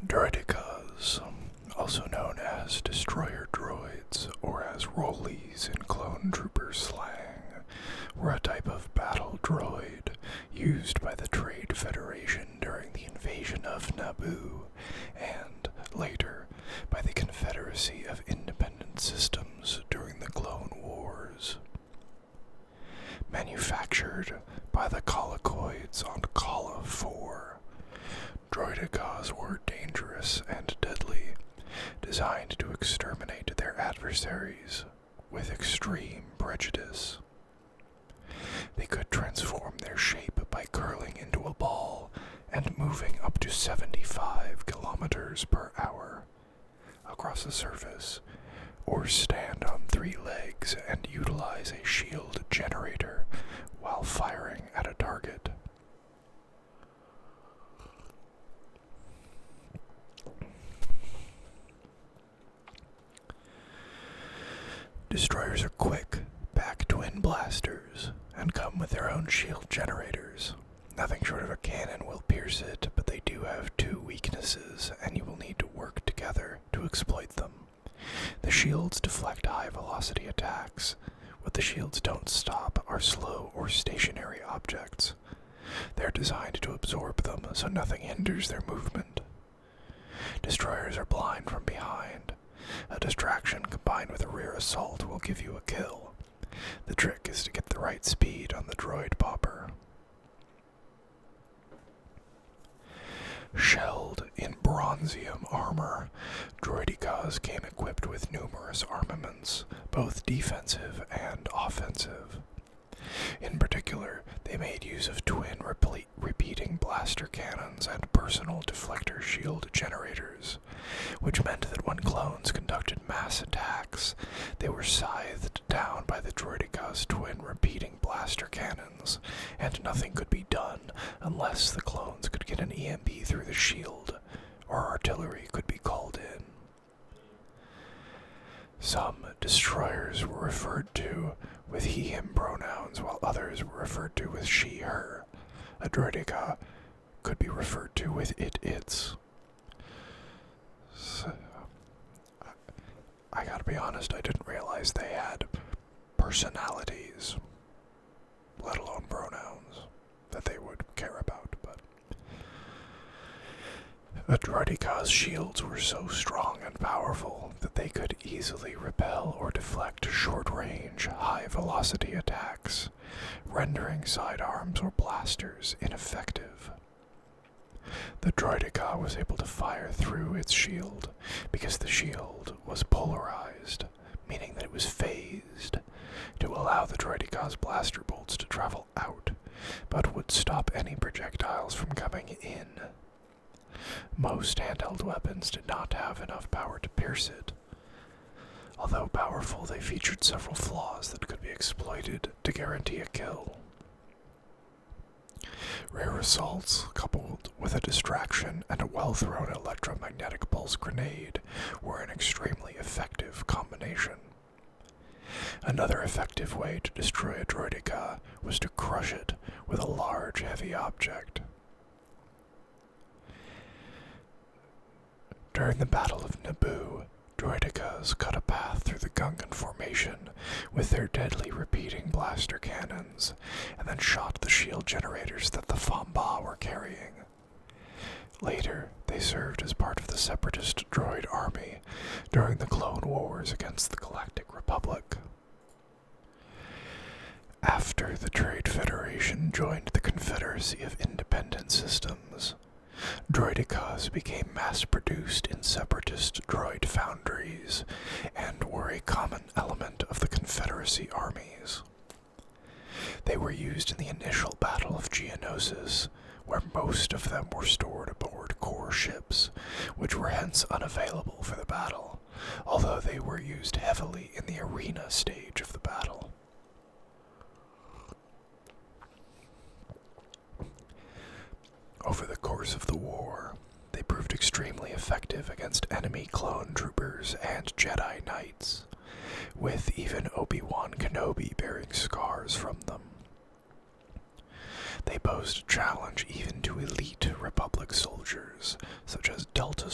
Droidekas, also known as destroyer droids or as rollies in clone trooper slang, were a type of battle droid used by the Trade Federation during the invasion of Naboo and, later, by the Confederacy of Independent Systems during the Clone Wars. Manufactured by the Colicoids on Kala 4, Droidekas were dangerous and deadly, designed to exterminate their adversaries with extreme prejudice. They could transform their shape by curling into a ball and moving up to 75 kilometers per hour across the surface, or stand on 3 legs and utilize a shield generator while firing at a target. Destroyers are quick, pack twin blasters, and come with their own shield generators. Nothing short of a cannon will pierce it, but they do have 2 weaknesses, and you will need to work together to exploit them. The shields deflect high-velocity attacks. What the shields don't stop are slow or stationary objects. They're designed to absorb them so nothing hinders their movement. Destroyers are blind from behind. A distraction combined with a rear assault will give you a kill. The trick is to get the right speed on the droid popper. Shelled in bronzium armor, Droidekas came equipped with numerous armaments, both defensive and offensive. In particular, they made use of twin repeating blaster cannons and personal deflector shield generators, which meant that when clones conducted mass attacks, they were scythed down by the Droidekas twin repeating blaster cannons, and nothing could be done unless the clones could get an EMP through the shield, or artillery could be called in. Some destroyers were referred to with he-him pronouns, while others were referred to with she-her. A droideka could be referred to with it-its. So, I gotta be honest, I didn't realize they had personalities, let alone pronouns, that they would care about, but the Droidekas' shields were so strong and powerful that they could easily repel or deflect short-range, high-velocity attacks, rendering sidearms or blasters ineffective. The Droideka was able to fire through its shield because the shield was polarized, meaning that it was phased, to allow the Droideka's blaster bolts to travel out, but would stop any projectiles from coming in. Most handheld weapons did not have enough power to pierce it. Although powerful, they featured several flaws that could be exploited to guarantee a kill. Rare assaults, coupled with a distraction and a well-thrown electromagnetic pulse grenade, were an extremely effective combination. Another effective way to destroy a droideka was to crush it with a large, heavy object. During the Battle of Naboo, Droidekas cut a path through the Gungan formation with their deadly repeating blaster cannons, and then shot the shield generators that the Famba were carrying. Later, they served as part of the Separatist droid army during the Clone Wars against the Galactic Republic. After the Trade Federation joined the Confederacy of Independent Systems, Droidekas became mass-produced in separatist droid foundries and were a common element of the Confederacy armies. They were used in the initial Battle of Geonosis, where most of them were stored aboard core ships, which were hence unavailable for the battle, although they were used heavily in the arena stage of the battle. Over the course of the war, they proved extremely effective against enemy clone troopers and Jedi Knights, with even Obi-Wan Kenobi bearing scars from them. They posed a challenge even to elite Republic soldiers, such as Delta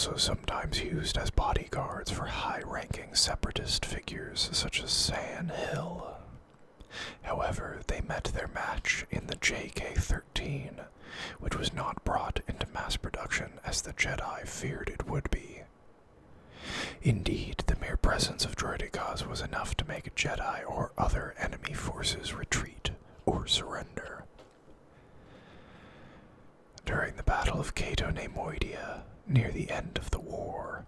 also sometimes used as bodyguards for high-ranking separatist figures such as San Hill. However, they met their match in the JK-13, which was not brought into mass production as the Jedi feared it would be. Indeed, the mere presence of Droidekas was enough to make Jedi or other enemy forces retreat or surrender. During the Battle of Cato Nemoidia, near the end of the war,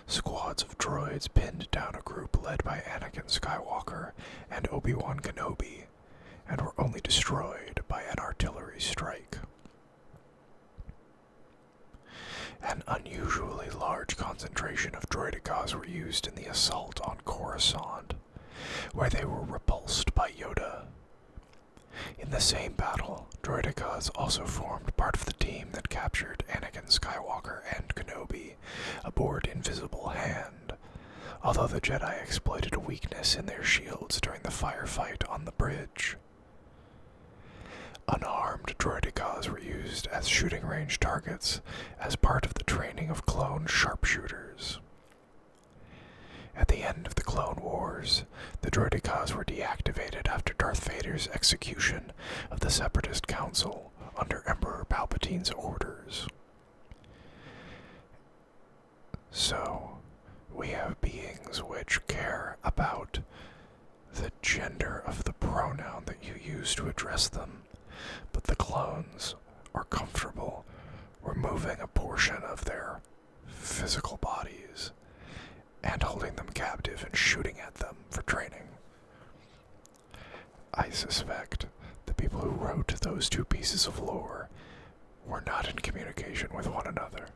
squads of droids pinned down a group led by Anakin Skywalker and Obi-Wan Kenobi, and were only destroyed by an artillery strike. An unusually large concentration of Droidekas were used in the assault on Coruscant, where they were repulsed by Yoda. In the same battle, Droidekas also formed part of the team that captured Anakin Skywalker and Kenobi aboard Invisible Hand, although the Jedi exploited a weakness in their shields during the firefight on the bridge. Unarmed Droidekas were used as shooting range targets as part of the training of clone sharpshooters. At the end of the Clone Wars, the Droidekas were deactivated after Darth Vader's execution of the Separatist Council under Emperor Palpatine's orders. So, we have beings which care about the gender of the pronoun that you use to address them, but the clones are comfortable removing a portion of their physical bodies and holding them captive and shooting at them for training. I suspect the people who wrote those two pieces of lore were not in communication with one another.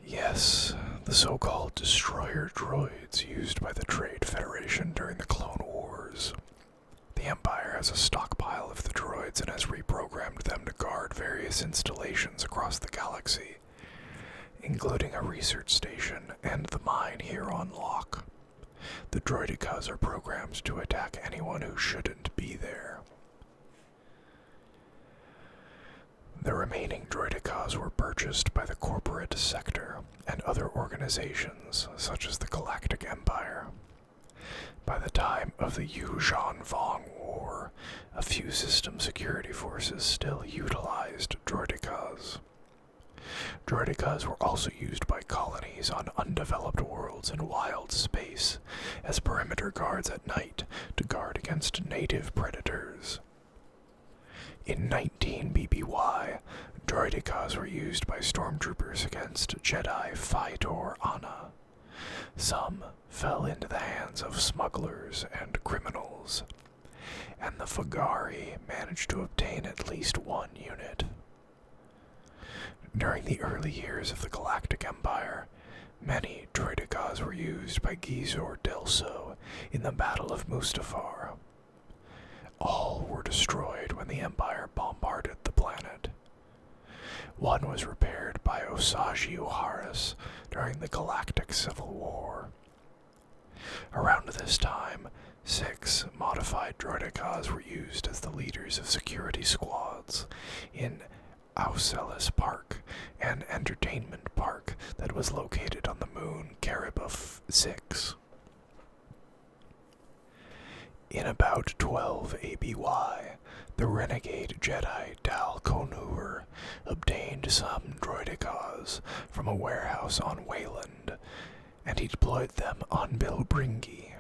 Yes, the so-called destroyer droids used by the Trade Federation during the Clone Wars. The Empire has a stockpile of the droids and has reprogrammed them to guard various installations across the galaxy, including a research station and the mine here on Locke. The Droidekas are programmed to attack anyone who shouldn't be there. The remaining Droidekas were purchased by the corporate sector and other organizations, such as the Galactic Empire. By the time of the Yuuzhan Vong War, a few system security forces still utilized Droidekas. Droidekas were also used by colonies on undeveloped worlds in wild space as perimeter guards at night to guard against native predators. In 19 BBY, Droidekas were used by stormtroopers against Jedi Phytor Anna. Some fell into the hands of smugglers and criminals, and the Fagari managed to obtain at least one unit. During the early years of the Galactic Empire, many Droidekas were used by Gizor Delso in the Battle of Mustafar. All were destroyed when the Empire bombarded the planet. One was repaired by Osagi Uharis during the Galactic Civil War. Around this time, 6 modified Droidekas were used as the leaders of security squads in Aucelis Park, an entertainment park that was located on the moon Karibuf 6. In about 12 ABY, the renegade Jedi Dal Konur obtained some Droidekas from a warehouse on Wayland, and he deployed them on Bilbringi.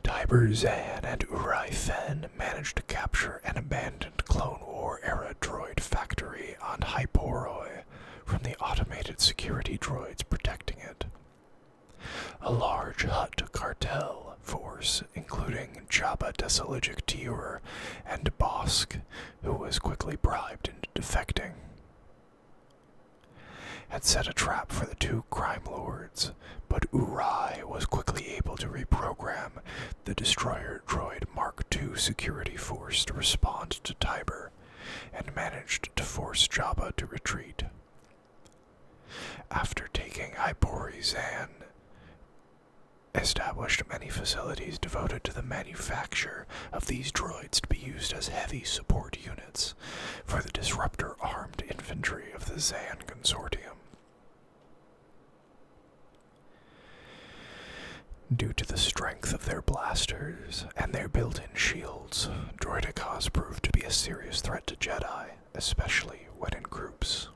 Tiber Zan and Urai Fen managed to capture an abandoned Clone War-era droid factory on Hyporoi from the automated security droids protecting it. A large Hutt cartel force, including Jabba Desaligic Tiur and Bosk, who was quickly bribed into defecting, had set a trap for the 2 crime lords, but Urai was quickly able to reprogram the destroyer droid Mark II security force to respond to Tiber, and managed to force Jabba to retreat. After taking Hypori Zan, established many facilities devoted to the manufacture of these droids to be used as heavy support units for the disruptor-armed infantry of the Zan Consortium. Due to the strength of their blasters and their built-in shields, Droidekas proved to be a serious threat to Jedi, especially when in groups.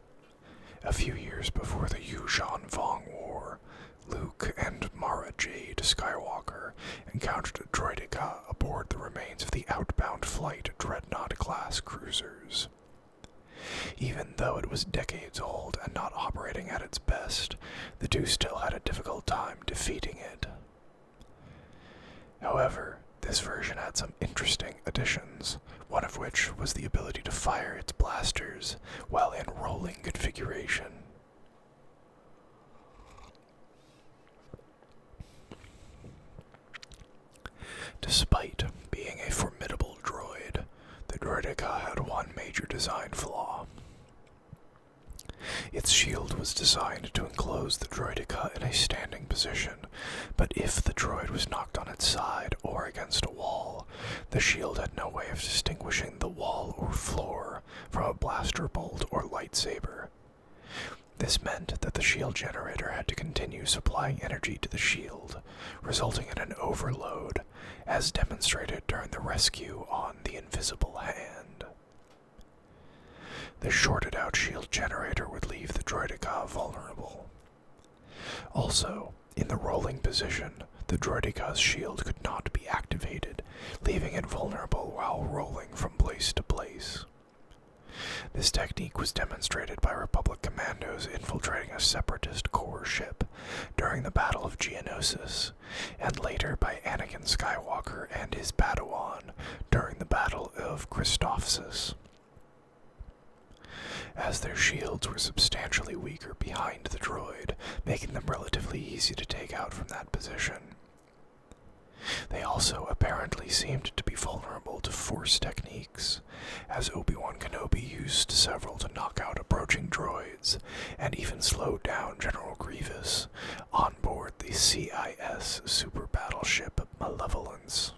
A few years before the Yuuzhan Vong War, Luke and Mara Jade Skywalker encountered a Droideka aboard the remains of the outbound flight Dreadnought-class cruisers. Even though it was decades old and not operating at its best, the two still had a difficult time defeating it. However, this version had some interesting additions, one of which was the ability to fire its blasters while in rolling configuration. Despite being a formidable droid, the Droideka had one major design flaw. Its shield was designed to enclose the Droideka in a standing position, but if the droid was knocked on its side or against a wall, the shield had no way of distinguishing the wall or floor from a blaster bolt or lightsaber. This meant that the shield generator had to continue supplying energy to the shield, resulting in an overload, as demonstrated during the rescue on the Invisible Hand. The shorted-out shield generator would leave the Droideka vulnerable. Also, in the rolling position, the Droideka's shield could not be activated, leaving it vulnerable while rolling from place to place. This technique was demonstrated by Republic commandos infiltrating a Separatist core ship during the Battle of Geonosis, and later by Anakin Skywalker and his Padawan during the Battle of Christophsis. As their shields were substantially weaker behind the droid, making them relatively easy to take out from that position. They also apparently seemed to be vulnerable to force techniques, as Obi-Wan Kenobi used several to knock out approaching droids, and even slowed down General Grievous on board the CIS super battleship Malevolence.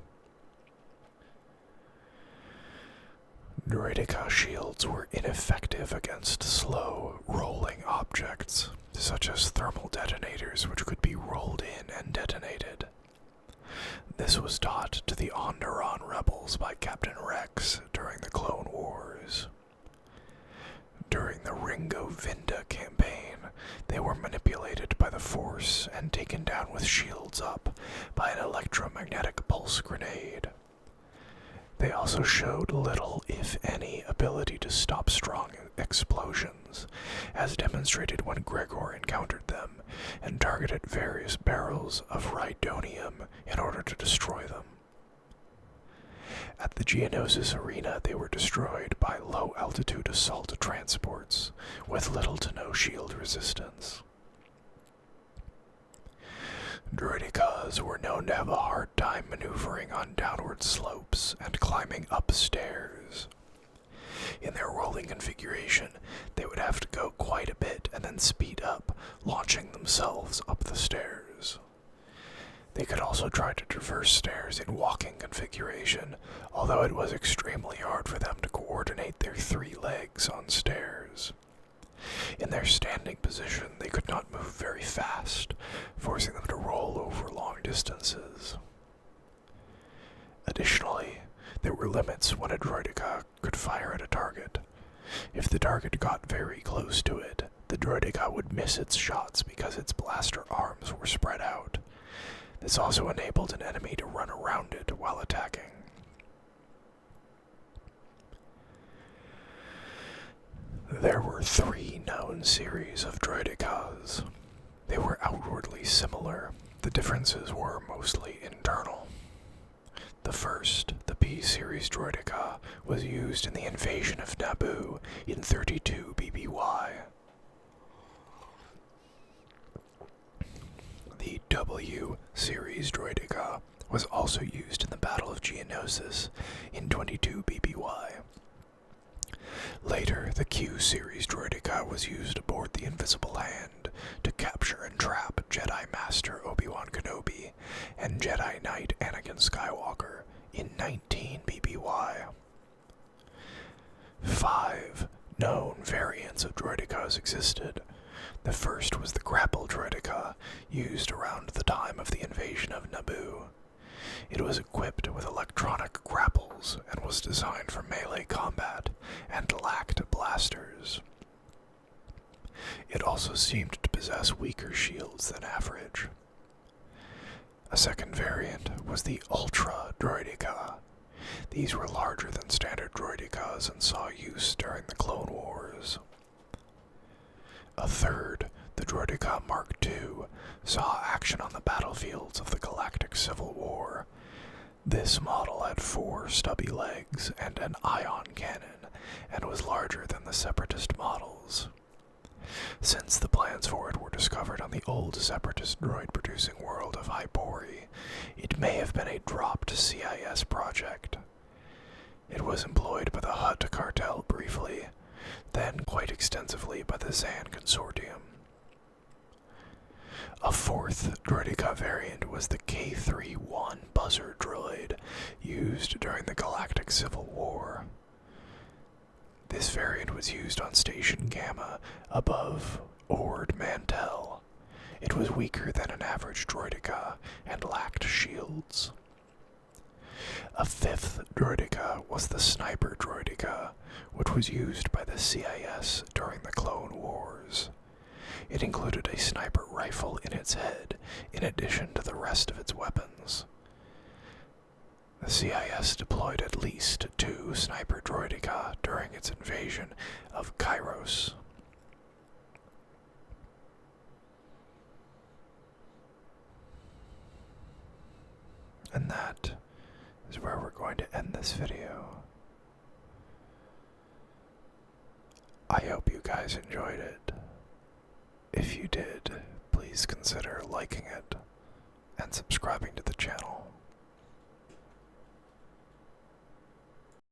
Droideka shields were ineffective against slow, rolling objects, such as thermal detonators which could be rolled in and detonated. This was taught to the Onderon rebels by Captain Rex during the Clone Wars. During the Ringo Vinda campaign, they were manipulated by the Force and taken down with shields up by an electromagnetic pulse grenade. They also showed little, if any, ability to stop strong explosions, as demonstrated when Gregor encountered them and targeted various barrels of rhydonium in order to destroy them. At the Geonosis arena, they were destroyed by low-altitude assault transports, with little to no shield resistance. Droidekas were known to have a hard time maneuvering on downward slopes and climbing upstairs. In their rolling configuration, they would have to go quite a bit and then speed up, launching themselves up the stairs. They could also try to traverse stairs in walking configuration, although it was extremely hard for them to coordinate their 3 legs on stairs. In their standing position, they could not move very fast, forcing them to roll over long distances. Additionally, there were limits when a Droideka could fire at a target. If the target got very close to it, the Droideka would miss its shots because its blaster arms were spread out. This also enabled an enemy to run around it while attacking. There were 3 known series of Droidekas. They were outwardly similar. The differences were mostly internal. The first, the P-series Droideka, was used in the invasion of Naboo in 32 BBY. The W-series Droideka was also used in the Battle of Geonosis in 22 BBY. Later, the Q-series Droideka was used aboard the Invisible Hand to capture and trap Jedi Master Obi-Wan Kenobi Jedi Knight Anakin Skywalker in 19 BBY. 5 known variants of Droidekas existed. The first was the grapple Droideka, used around the time of the invasion of Naboo. It was equipped with electronic grapples and was designed for melee combat and lacked blasters. It also seemed to possess weaker shields than average. A second variant was the Ultra Droideka. These were larger than standard Droidekas and saw use during the Clone Wars. A third, the Droideka Mark II, saw action on the battlefields of the Galactic Civil War. This model had 4 stubby legs and an ion cannon, and was larger than the Separatist models. Since the plans for it were discovered on the old Separatist droid-producing world of Hypori, it may have been a dropped CIS project. It was employed by the Hutt cartel briefly, then quite extensively by the Zan Consortium. A fourth Droideka variant was the K-3-1 buzzer droid, used during the Galactic Civil War. This variant was used on Station Gamma, above Ord Mantell. It was weaker than an average Droideka, and lacked shields. A fifth Droideka was the Sniper Droideka, which was used by the CIS during the Clone Wars. It included a sniper rifle in its head, in addition to the rest of its weapons. The CIS deployed at least 2 Sniper Droideka during its invasion of Kairos. And that is where we're going to end this video. I hope you guys enjoyed it. If you did, please consider liking